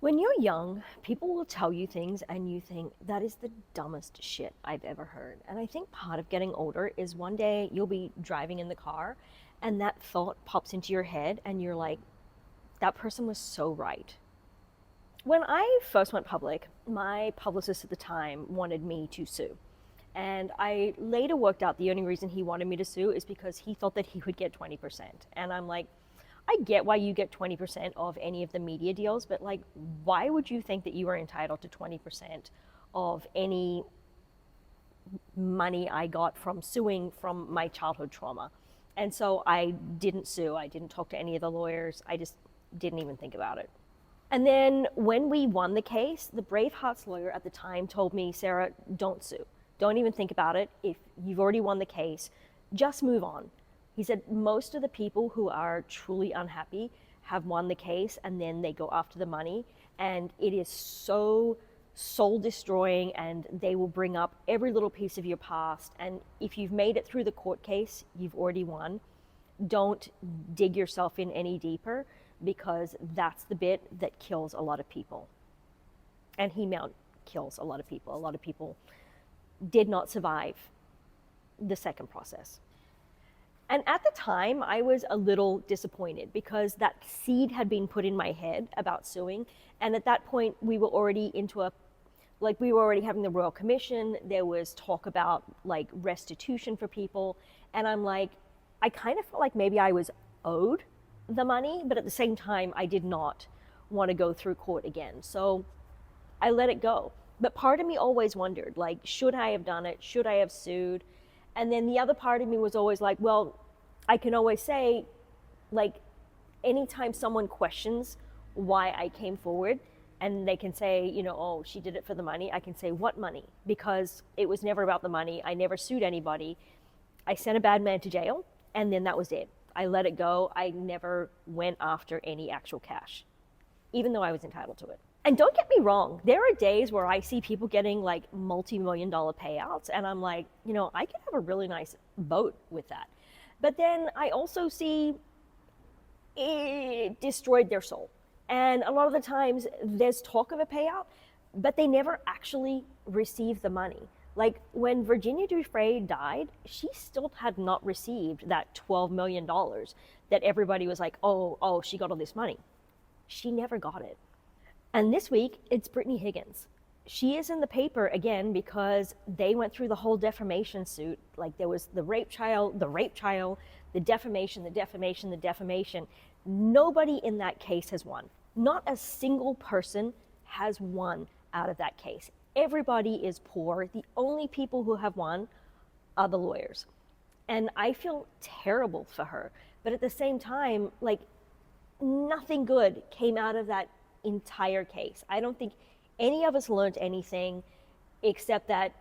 When you're young, people will tell you things and you think that is the dumbest shit I've ever heard. And I think part of getting older is one day you'll be driving in the car and that thought pops into your head and you're like, that person was so right. When I first went public, my publicist at the time wanted me to sue. And I later worked out the only reason he wanted me to sue is because he thought that he would get 20%. And I'm like, I get why you get 20% of any of the media deals, but like, why would you think that you are entitled to 20% of any money I got from suing from my childhood trauma? And so I didn't sue. I didn't talk to any of the lawyers. I just didn't even think about it. And then when we won the case, the Bravehearts lawyer at the time told me, Sarah, don't sue. Don't even think about it. If you've already won the case, just move on. He said most of the people who are truly unhappy have won the case and then they go after the money. And it is so soul destroying and they will bring up every little piece of your past. And if you've made it through the court case, you've already won. Don't dig yourself in any deeper because that's the bit that kills a lot of people. And he meant kills a lot of people. A lot of people did not survive the second process. And at the time, I was a little disappointed because that seed had been put in my head about suing. And at that point, we were already we were already having the Royal Commission. There was talk about like restitution for people. And I'm like, I kind of felt like maybe I was owed the money, but at the same time, I did not want to go through court again. So I let it go. But part of me always wondered, like, should I have done it? Should I have sued? And then the other part of me was always like, well, I can always say, like, anytime someone questions why I came forward and they can say, oh, she did it for the money, I can say, what money? Because it was never about the money. I never sued anybody. I sent a bad man to jail, and then that was it. I let it go. I never went after any actual cash, even though I was entitled to it. And don't get me wrong, there are days where I see people getting like multi-million-dollar payouts, and I'm like, I could have a really nice boat with that. But then I also see it destroyed their soul. And a lot of the times there's talk of a payout, but they never actually receive the money. Like when Virginia Giuffre died, she still had not received that $12 million that everybody was like, oh, she got all this money. She never got it. And this week, it's Brittany Higgins. She is in the paper again because they went through the whole defamation suit. Like there was the rape trial, the defamation. Nobody in that case has won. Not a single person has won out of that case. Everybody is poor. The only people who have won are the lawyers. And I feel terrible for her. But at the same time, like, nothing good came out of that entire case. I don't think any of us learned anything except that,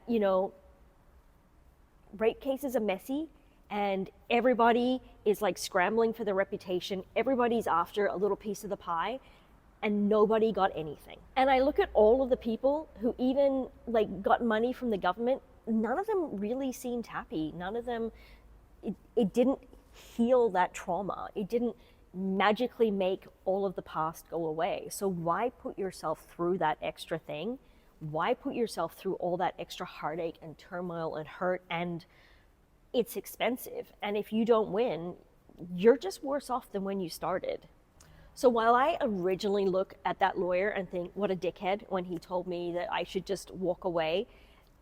rape cases are messy and everybody is like scrambling for their reputation. Everybody's after a little piece of the pie and nobody got anything. And I look at all of the people who even like got money from the government. None of them really seemed happy. None of them, it didn't heal that trauma. It didn't magically make all of the past go away. So why put yourself through that extra thing? Why put yourself through all that extra heartache and turmoil and hurt? And it's expensive. And if you don't win, you're just worse off than when you started. So while I originally look at that lawyer and think, what a dickhead when he told me that I should just walk away,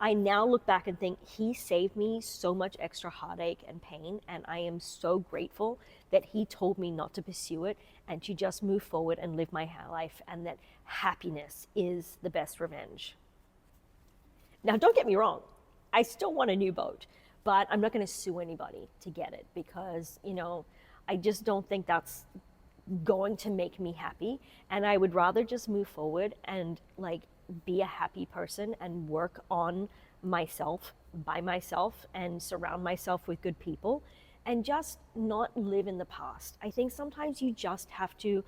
I now look back and think he saved me so much extra heartache and pain, and I am so grateful that he told me not to pursue it and to just move forward and live my life, and that happiness is the best revenge. Now, don't get me wrong, I still want a new boat, but I'm not going to sue anybody to get it because, I just don't think that's going to make me happy, and I would rather just move forward and like be a happy person and work on myself by myself and surround myself with good people and just not live in the past. I think sometimes you just have to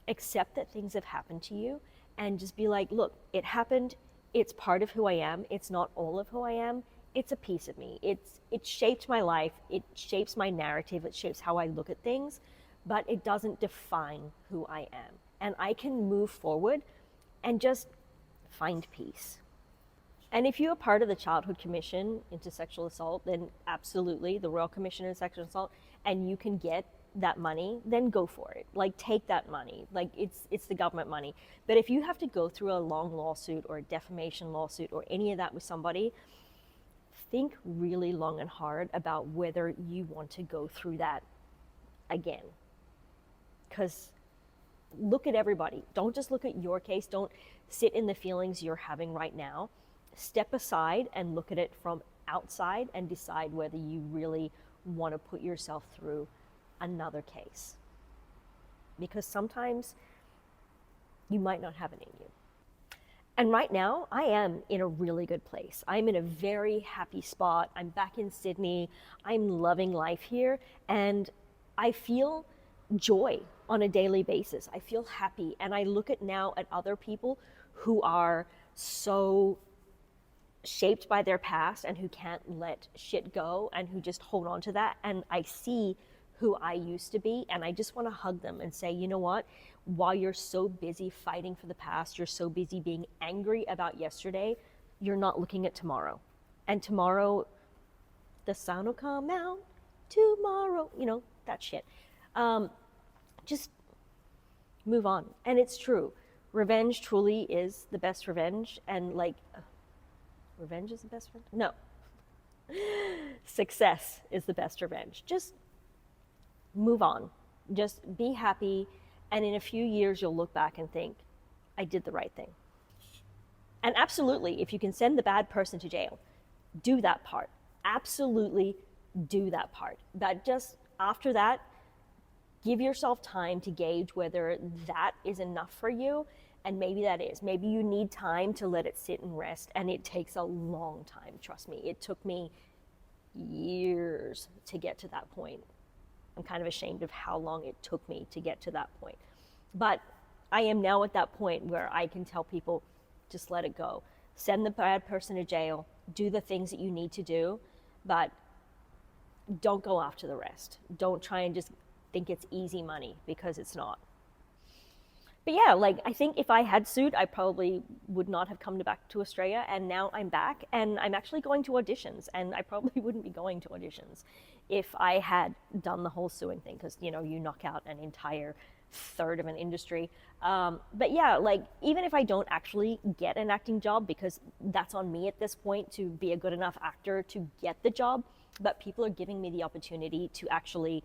accept that things have happened to you and just be like, look, it happened. It's part of who I am. It's not all of who I am. It's a piece of me. It shaped my life. It shapes my narrative. It shapes how I look at things, but it doesn't define who I am. And I can move forward and just find peace. And if you're a part of the Childhood Commission into Sexual Assault, then absolutely, the Royal Commission into Sexual Assault, and you can get that money, then go for it. Like, take that money. Like, it's the government money. But if you have to go through a long lawsuit or a defamation lawsuit or any of that with somebody, think really long and hard about whether you want to go through that again. Because look at everybody. Don't just look at your case. Don't sit in the feelings you're having right now. Step aside and look at it from outside and decide whether you really want to put yourself through another case. Because sometimes you might not have it in you. And right now, I am in a really good place. I'm in a very happy spot. I'm back in Sydney. I'm loving life here. And I feel joy on a daily basis. I feel happy. And I look at now at other people who are so shaped by their past and who can't let shit go and who just hold on to that. And I see who I used to be, and I just want to hug them and say, you know what? While you're so busy fighting for the past, you're so busy being angry about yesterday, you're not looking at tomorrow. And tomorrow, the sun will come out tomorrow, you know, that shit. Just move on. And it's true. Revenge truly is the best revenge. And like, revenge is the best revenge? No. Success is the best revenge. Just move on. Just be happy. And in a few years, you'll look back and think, I did the right thing. And absolutely, if you can send the bad person to jail, do that part. Absolutely do that part. But just after that, give yourself time to gauge whether that is enough for you. And maybe that is. Maybe you need time to let it sit and rest. And it takes a long time, trust me. It took me years to get to that point. I'm kind of ashamed of how long it took me to get to that point. But I am now at that point where I can tell people, just let it go. Send the bad person to jail. Do the things that you need to do. But don't go after the rest. Don't try and just think it's easy money, because it's not. But yeah, like, I think if I had sued, I probably would not have come back to Australia. And now I'm back and I'm actually going to auditions. And I probably wouldn't be going to auditions if I had done the whole suing thing, because, you know, you knock out an entire third of an industry. But yeah, like, even if I don't actually get an acting job, because that's on me at this point to be a good enough actor to get the job, but people are giving me the opportunity to actually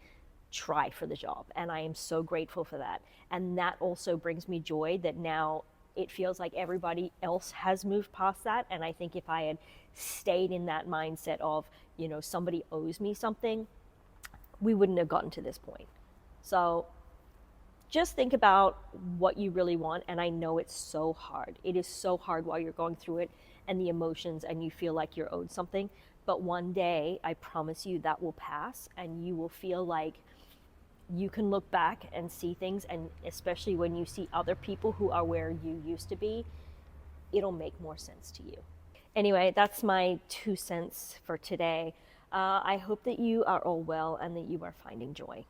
try for the job. And I am so grateful for that. And that also brings me joy that now it feels like everybody else has moved past that. And I think if I had stayed in that mindset of, you know, somebody owes me something, we wouldn't have gotten to this point. So just think about what you really want. And I know it's so hard. It is so hard while you're going through it and the emotions and you feel like you're owed something. But one day, I promise you, that will pass and you will feel like you can look back and see things, and especially when you see other people who are where you used to be, it'll make more sense to you. Anyway, that's my 2 cents for today. I hope that you are all well and that you are finding joy.